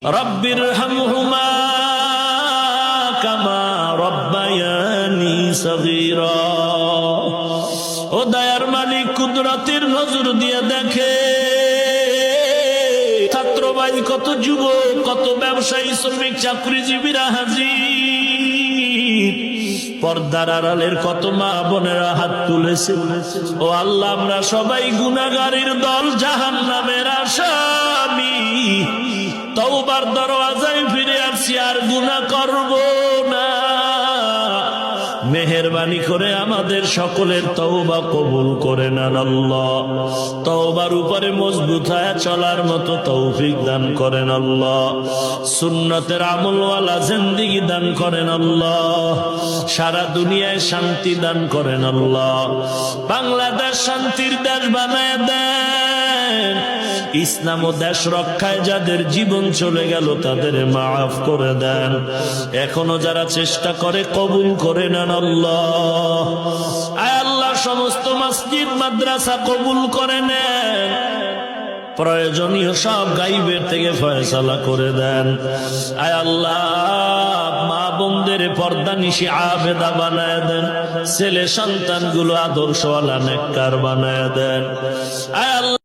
রব্বিরহামহুমা কামা রব্বায়ানি সগীরা। ও দয়ার মালিক, কুদরতের নজর দিয়ে দেখে ছাত্র ভাই, কত যুবক, কত ব্যবসায়ী, শ্রমিক, চাকরিজীবীরা হাজির, পর্দার আড়ালের কত মা বোনেরা হাত তুলেছে। ও আল্লাহ, আমরা সবাই গুনাহগারের দল, জাহান্নামের আসামি। তওবার দরওয়াজায় ফিরে আসছি, আর গুনাহ করব না। মেহেরবানি করে আমাদের সকলের তওবা কবুল করে নেন আল্লাহ। তওবার উপরে মজবুত হয়ে চলার মতো তৌফিক দান করেন আল্লাহ। সুন্নতের আমলওয়ালা জিন্দেগি দান করেন আল্লাহ। সারা দুনিয়ায় শান্তি দান করেন আল্লাহ। বাংলাদেশ শান্তির দেশ বানায় দেন। ইসলাম ও দেশ রক্ষায় যাদের জীবন চলে গেল তাদের মাফ করে দেন। এখনো যারা চেষ্টা করে কবুল করে নেন আল্লাহ। আয় আল্লাহ, সমস্ত মসজিদ মাদ্রাসা কবুল করে নেন। প্রয়োজনীয় সব গাইবের থেকে ফয়সালা করে দেন। আয় আল্লাহ, মা বোনদের পর্দা নিশি আবেদা বানায় দেন। ছেলে সন্তানগুলো আদর্শওয়ালা নেককার বানায় দেন। আয় আল্লাহ।